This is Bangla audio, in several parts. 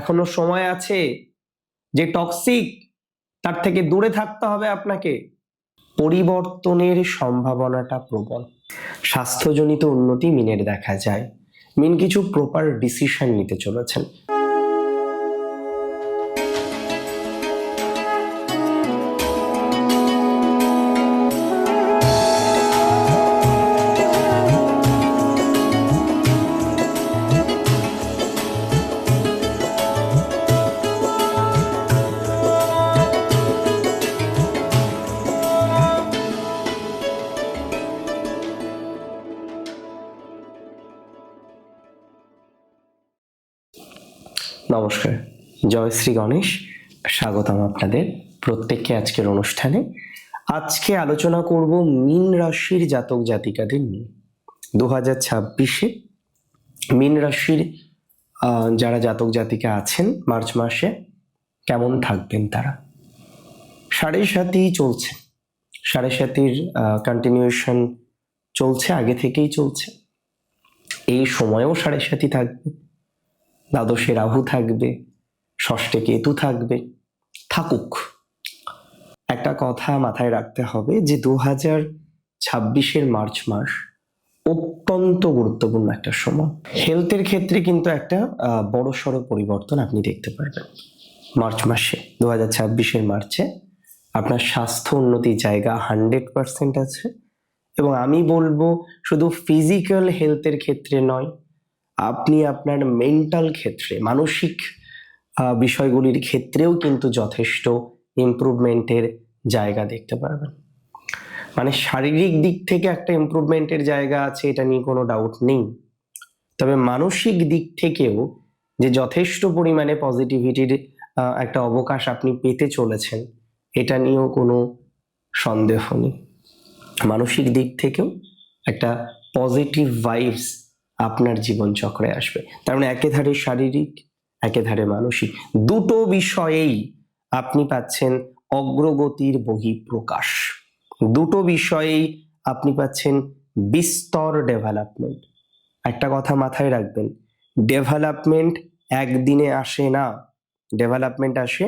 এখনো সময় আছে। যে টক্সিক তার থেকে দূরে থাকতে হবে আপনাকে। পরিবর্তনের সম্ভাবনাটা প্রবল। স্বাস্থ্যজনিত উন্নতি মিনের দেখা যায়। মিন কিছু প্রপার ডিসিশন নিতে চলেছেন। নমস্কার, জয় শ্রী গণেশ। স্বাগতম আপনাদের প্রত্যেককে আজকের অনুষ্ঠানে। আজকে আলোচনা করব মীন রাশির জাতক জাতিকাদের নিয়ে। 2026-এ মীন রাশির যারা জাতক জাতিকা আছেন মার্চ মাসে কেমন থাকবেন তারা। সাড়ে সাতই চলছে, সাড়ে সাতির কন্টিনিউশন চলছে, আগে থেকেই চলছে। এই সময়েও সাড়ে সাতি থাকবে, দ্বাদশে রাহু থাকবে, ষষ্ঠে কেতু থাকবে, থাকুক। একটা কথা মাথায় রাখতে হবে যে 2026-এর মার্চ মাস অত্যন্ত গুরুত্বপূর্ণ একটা সময়। হেলথের ক্ষেত্রে কিন্তু একটা বড় সড়ো পরিবর্তন আপনি দেখতে পারবেন মার্চ মাসে। 2026-এর মার্চে আপনার স্বাস্থ্য উন্নতির জায়গা 100% আছে। এবং আমি বলবো শুধু ফিজিক্যাল হেলথের ক্ষেত্রে নয়, আপনি আপনার মেন্টাল ক্ষেত্রে, মানসিক বিষয়গুলির ক্ষেত্রেও কিন্তু যথেষ্ট ইমপ্রুভমেন্টের জায়গা দেখতে পারবেন। মানে শারীরিক দিক থেকে একটা ইমপ্রুভমেন্টের জায়গা আছে, এটা নিয়ে কোনো ডাউট নেই। তবে মানসিক দিক থেকেও যে যথেষ্ট পরিমাণে পজিটিভিটির একটা অবকাশ আপনি পেতে চলেছেন, এটা নিয়েও কোনো সন্দেহ নেই। মানসিক দিক থেকেও একটা পজিটিভ ভাইবস আপনার জীবন চক্রে আসবে। তার মানে একেধারে শারীরিক, একেধারে মানসিক, দুটো বিষয়েই আপনি পাচ্ছেন অগ্রগতির বহিঃপ্রকাশ। দুটো বিষয়েই আপনি পাচ্ছেন বিস্তর ডেভেলপমেন্ট। একটা কথা মাথায় রাখবেন, ডেভেলপমেন্ট একদিনে আসে না, ডেভেলপমেন্ট আসে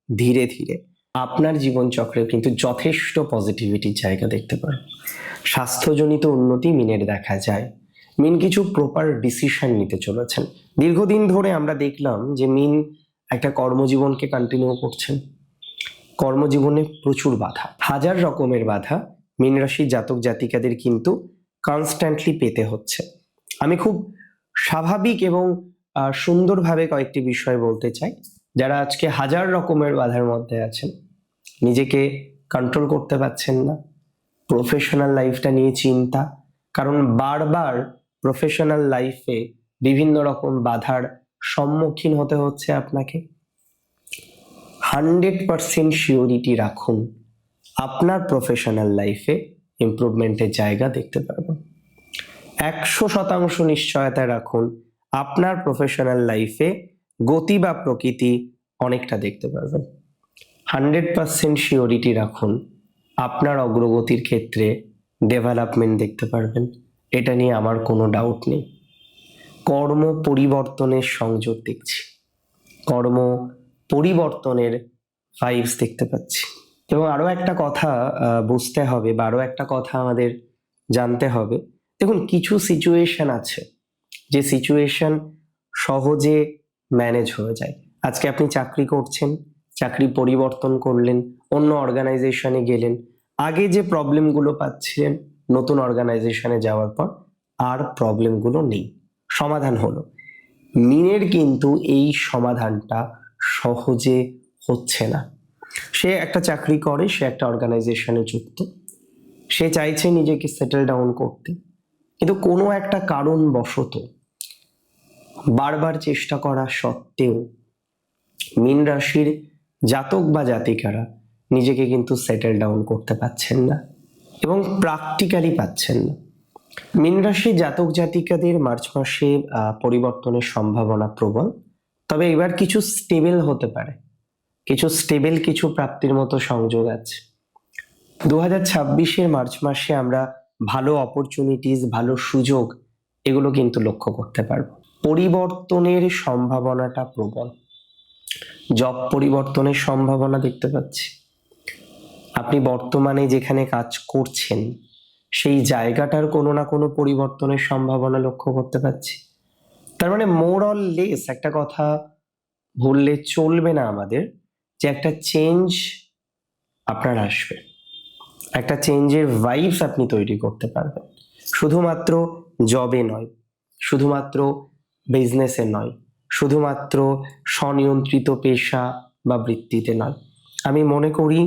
ধীরে ধীরে। আপনার জীবন চক্রে কিন্তু যথেষ্ট পজিটিভিটির জায়গা দেখতে পারেন। স্বাস্থ্যজনিত উন্নতি মিনের দেখা যায়। মিন কিছু প্রপার ডিসিশন নিতে চলেছেন। দীর্ঘদিন ধরে আমরা দেখলাম যে মিন একটা কর্মজীবনকে কন্টিনিউ করছেন। কর্মজীবনে প্রচুর বাধা, হাজার রকমের বাধা মীন রাশির জাতক জাতিকাদের কিন্তু কনস্ট্যান্টলি পেতে হচ্ছে। আমি খুব স্বাভাবিক এবং সুন্দরভাবে কয়েকটি বিষয় বলতে চাই। যারা আজকে হাজার রকমের বাধার মধ্যে আছেন, নিজেকে কন্ট্রোল করতে পারছেন না, প্রফেশনাল লাইফটা নিয়ে চিন্তা, কারণ বারবার প্রফেশনাল লাইফে বিভিন্ন রকম বাধার সম্মুখীন হতে হচ্ছে আপনাকে। 100% শিওরিটি রাখুন, আপনার প্রফেশনাল লাইফে ইমপ্রুভমেন্টের জায়গা দেখতে পারবেন। 100% নিশ্চয়তা রাখুন, আপনার প্রফেশনাল লাইফে গতি বা প্রকৃতি অনেকটা দেখতে পারবেন। 100% শিওরিটি রাখুন, আপনার অগ্রগতির ক্ষেত্রে ডেভেলপমেন্ট দেখতে পারবেন। এটা নিয়ে আমার কোনো ডাউট নেই। কর্ম পরিবর্তনের সংযোগ দেখছি, কর্ম পরিবর্তনের ভাইবস দেখতে পাচ্ছি। এবং আরো একটা কথা বুঝতে হবে, বা আরো একটা কথা আমাদের জানতে হবে। দেখুন, কিছু সিচুয়েশন আছে যে সিচুয়েশন সহজে ম্যানেজ হয়ে যায়। আজকে আপনি চাকরি করছেন, চাকরি পরিবর্তন করলেন, অন্য অর্গানাইজেশনে গেলেন, আগে যে প্রবলেমগুলো পাচ্ছিলেন নতুন অর্গানাইজেশনে যাওয়ার পর আর প্রবলেমগুলো নেই, সমাধান হলো। মিনের কিন্তু এই সমাধানটা সহজে হচ্ছে না। সে একটা চাকরি করে, সে একটা অর্গানাইজেশনে যুক্ত, সে চাইছে নিজেকে সেটেল ডাউন করতে, কিন্তু কোনো একটা কারণবশত বারবার চেষ্টা করা সত্ত্বেও মীন রাশির জাতক বা জাতিকারা নিজেকে কিন্তু সেটেল ডাউন করতে পারছেন না, এবং প্র্যাকটিক্যালি পাচ্ছেন না। মীন রাশির জাতক জাতিকাদের মার্চ মাসে পরিবর্তনের সম্ভাবনা প্রবল। তবে এবার কিছু স্টেবল হতে পারে, কিছু প্রাপ্তির মতো সংযোগ আছে। 2026-এর মার্চ মাসে আমরা ভালো অপরচুনিটিস, ভালো সুযোগ, এগুলো কিন্তু লক্ষ্য করতে পারবো। পরিবর্তনের সম্ভাবনাটা প্রবল। জব পরিবর্তনের সম্ভাবনা দেখতে পাচ্ছি। আপনি বর্তমানে যেখানে কাজ করছেন সেই জায়গাটার কোনো না কোনো পরিবর্তনের সম্ভাবনা লক্ষ্য করতে পাচ্ছি। তার মানে মোর অর লেস একটা কথা ভুললে চলবে না আমাদের, যে একটা চেঞ্জ আপনার আসবে, একটা চেঞ্জের ভাইবস আপনি তৈরি করতে পারবেন। শুধুমাত্র জবে নয়, শুধুমাত্র বিজনেসে নয়, শুধুমাত্র স্বনিয়ন্ত্রিত পেশা বা বৃত্তিতে নয়। আমি মনে করি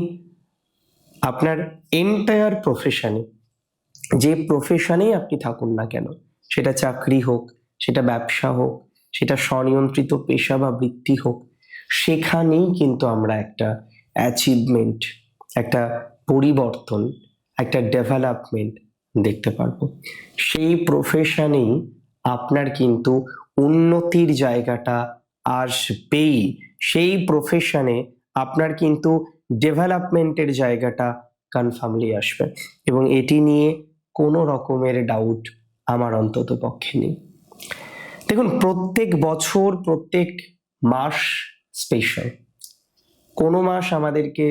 আপনার এন্টায়ার প্রফেশনে, যে প্রফেশনেই আপনি থাকুন না কেন, সেটা চাকরি হোক, সেটা ব্যবসা হোক, সেটা স্বনিয়ন্ত্রিত পেশা বা বৃত্তি হোক, সেখানেই কিন্তু আমরা একটা অ্যাচিভমেন্ট, একটা পরিবর্তন, একটা ডেভেলপমেন্ট দেখতে পারবো। সেই প্রফেশনেই আপনার কিন্তু উন্নতির জায়গাটা আসবেই, সেই প্রফেশনে আপনার কিন্তু ডেভেলপমেন্টের জায়গাটা কনফার্মলি আসবে, এবং এটি নিয়ে কোনো রকমের ডাউট আমার অন্তত পক্ষে নেই। দেখুন, প্রত্যেক বছর, প্রত্যেক মাস স্পেশাল। কোনো মাস আমাদেরকে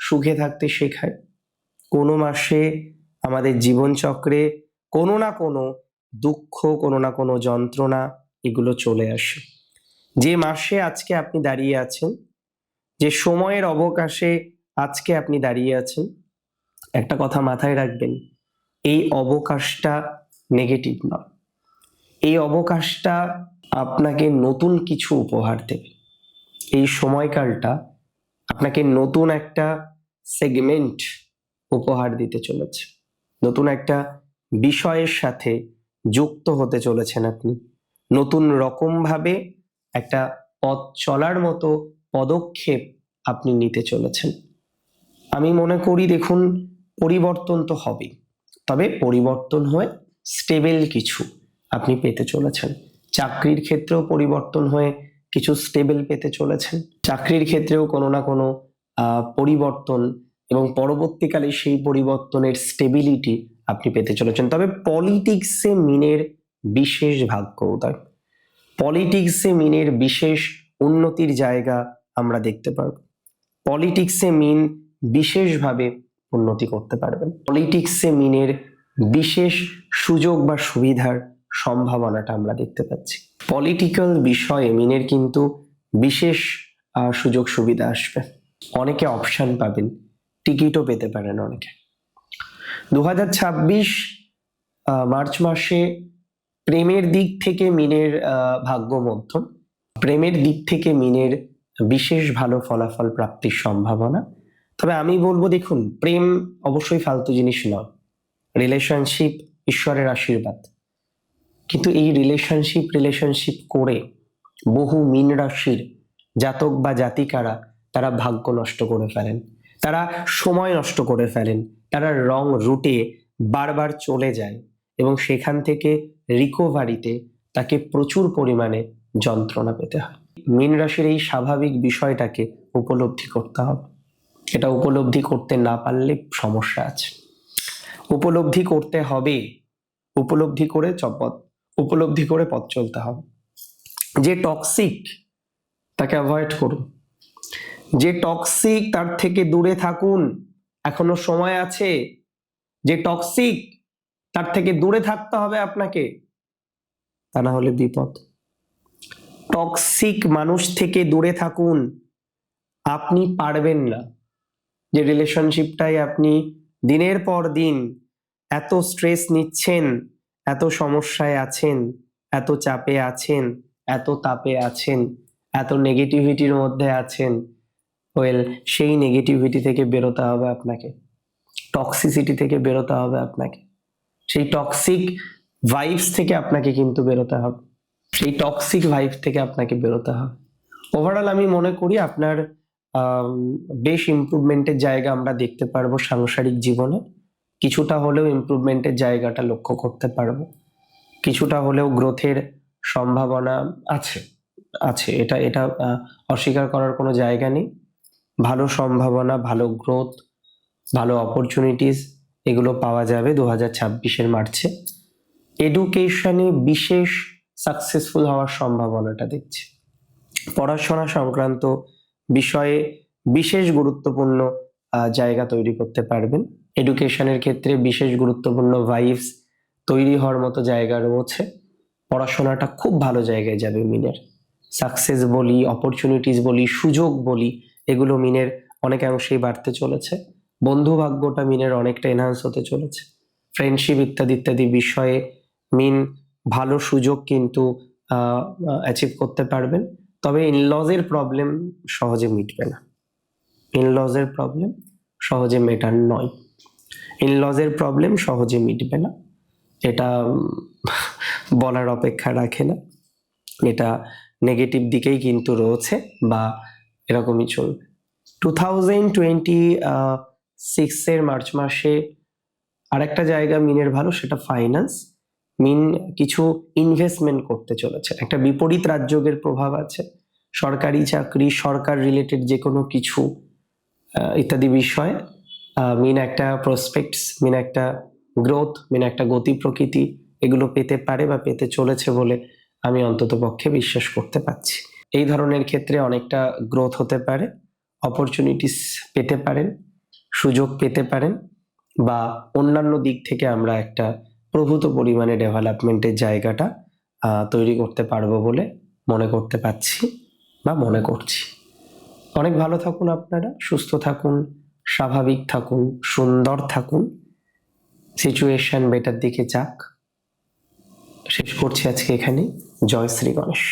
সুখে থাকতে শেখায়, কোনো মাসে আমাদের জীবনচক্রে কোনো না কোনো দুঃখ, কোনো না কোনো যন্ত্রণা এগুলো চলে আসে। যে মাসে আজকে আপনি দাঁড়িয়ে আছেন, যে সময়ের অবকাশে আজকে আপনি দাঁড়িয়ে আছেন, একটা কথা মাথায় রাখবেন, এই অবকাশটা নেগেটিভ নয়। এই অবকাশটা আপনাকে নতুন কিছু উপহার দেবে। এই সময়কালটা আপনাকে নতুন একটা সেগমেন্ট উপহার দিতে চলেছে, নতুন একটা বিষয়ের সাথে যুক্ত হতে চলেছেন আপনি, নতুন রকম ভাবে একটা পথ চলার মতো পদক্ষেপ আপনি নিতে চলেছেন। আমি মনে করি, দেখুন, পরিবর্তন তো হবেই, তবে পরিবর্তন হয়ে স্টেবল কিছু আপনি পেতে চলেছেন। চাকরির ক্ষেত্রেও পরিবর্তন হয়ে কিছু স্টেবল পেতে চলেছেন, চাকরির ক্ষেত্রেও কোনো না কোনো পরিবর্তন, এবং পরবর্তীকালে সেই পরিবর্তনের স্টেবিলিটি আপনি পেতে চলেছেন। তবে পলিটিক্সে মিনের বিশেষ ভাগ্য উদয়, পলিটিক্সে মিনের বিশেষ উন্নতির জায়গা আমরা দেখতে পারব। পলিটিক্সে মিন বিশেষভাবে উন্নতি করতে পারবেন, পলিটিক্সে মিনের বিশেষ সুযোগ বা সুবিধার সম্ভাবনাটা আমরা দেখতে পাচ্ছি। পলিটিক্যাল বিষয়ে মিনের কিন্তু বিশেষ সুযোগ সুবিধা আসবে, অনেকে অপশন পাবেন, টিকিটও পেতে পারেন অনেকে। 2026 মার্চ মাসে প্রেমের দিক থেকে মিনের ভাগ্য মধ্যম, প্রেমের দিক থেকে মিনের বিশেষ ভালো ফলাফল প্রাপ্তির সম্ভাবনা। তবে আমি বলবো, দেখুন, প্রেম অবশ্যই ফালতু জিনিস নয়, রিলেশনশিপ ঈশ্বরের আশীর্বাদ, কিন্তু এই রিলেশনশিপ করে বহু মীন রাশির জাতক বা জাতিকারা তারা ভাগ্য নষ্ট করে ফেলেন, তারা সময় নষ্ট করে ফেলেন, তারা রং রুটে বারবার চলে যায়, এবং সেখান থেকে রিকভারিতে তাকে প্রচুর পরিমাণে যন্ত্রণা পেতে হয়। মীন রাশির এই স্বাভাবিক বিষয়টাকে উপলব্ধি করতে হবে। এটা উপলব্ধি করতে না পারলে সমস্যা আছে, উপলব্ধি করতে হবে, উপলব্ধি করে পথ চলতে হবে। যে টক্সিক তাকে অ্যাভয়েড করুন, যে টক্সিক তার থেকে দূরে থাকুন, এখনো সময় আছে। যে টক্সিক তার থেকে দূরে থাকতে হবে আপনাকে, তা না হলে বিপদ। টক্সিক মানুষ থেকে দূরে থাকুন, আপনি পারবেন না। যে রিলেশনশিপটাই আপনি দিনের পর দিন এত স্ট্রেস নিচ্ছেন, এত সমস্যায় আছেন, এত চাপে আছেন, এত তাপে আছেন, এত নেগেটিভিটির মধ্যে আছেন, সেই নেগেটিভিটি থেকে বেরোতে হবে আপনাকে, টক্সিসিটি থেকে বেরোতে হবে আপনাকে, সেই টক্সিক ভাইবস থেকে আপনাকে কিন্তু বেরোতে হবে, সেই টক্সিক ভাইবস থেকে আপনাকে বেরোতে হবে। ওভারঅল আমি মনে করি আপনার বেশ ইমপ্রুভমেন্টের জায়গা আমরা দেখতে পারবো সাংসারিক জীবনে, কিছুটা হলেও ইমপ্রুভমেন্টের জায়গাটা লক্ষ্য করতে পারবো, কিছুটা হলেও গ্রোথের সম্ভাবনা আছে এটা অস্বীকার করার কোনো জায়গা নেই। ভালো সম্ভাবনা, ভালো গ্রোথ, ভালো অপরচুনিটিস এগুলো পাওয়া যাবে 2026 মার্চে। এডুকেশনে বিশেষ সাকসেসফুল হওয়ার সম্ভাবনাটা দেখছি, পড়াশোনা সংক্রান্ত বিষয়ে বিশেষ গুরুত্বপূর্ণ জায়গা তৈরি করতে পারবেন। এডুকেশনের ক্ষেত্রে বিশেষ গুরুত্বপূর্ণ ভাইবস তৈরি হওয়ার মতো জায়গা রয়েছে। পড়াশোনাটা খুব ভালো জায়গায় যাবে মিনের। সাকসেস বলি, অপরচুনিটিস বলি, সুযোগ বলি, এগুলো মিনের অনেকাংশেই বাড়তে চলেছে। বন্ধু ভাগ্যটা মিনের অনেকটা এনহান্স হতে চলেছে। ফ্রেন্ডশিপ ইত্যাদি ইত্যাদি বিষয়ে মিন ভালো সুযোগ কিন্তু অ্যাচিভ করতে পারবেন। তবে ইনলজের প্রবলেম সহজে মিটবে না। ইনলজের প্রবলেম সহজে মেটার নয়। ইনলজের প্রবলেম সহজে মিটবে না, এটা বলার অপেক্ষা রাখে না। এটা নেগেটিভ দিকেই কিন্তু রয়েছে বা এরকমই চলবে। 2026 মার্চ মাসে আরেকটা জায়গা মিনের ভালো, সেটা ফাইন্যান্স। মিন কিছু ইনভেস্টমেন্ট করতে চলেছে। একটা বিপরীত রাজযোগের প্রভাব আছে। সরকারি চাকরি, সরকার রিলেটেড যে কোনো কিছু ইত্যাদি বিষয় মিন একটা প্রসপেক্টস, মিন একটা গ্রোথ, মিন একটা গতি প্রকৃতি এগুলো পেতে পারে বা পেতে চলেছে বলে আমি অন্তত পক্ষে বিশ্বাস করতে পারছি। এই ধরনের ক্ষেত্রে অনেকটা গ্রোথ হতে পারে, অপরচুনিটিস পেতে পারেন, সুযোগ পেতে পারেন, বা অন্যান্য দিক থেকে আমরা একটা প্রভূত পরিমাণে ডেভেলপমেন্টের জায়গাটা তৈরি করতে পারবো বলে মনে করতে পারছি বা মনে করছি। অনেক ভালো থাকুন আপনারা, সুস্থ থাকুন, স্বাভাবিক থাকুন, সুন্দর থাকুন, সিচুয়েশন বেটার দিকে যাক। শেষ করছি আজকে এখানে। জয় শ্রী গণেশ।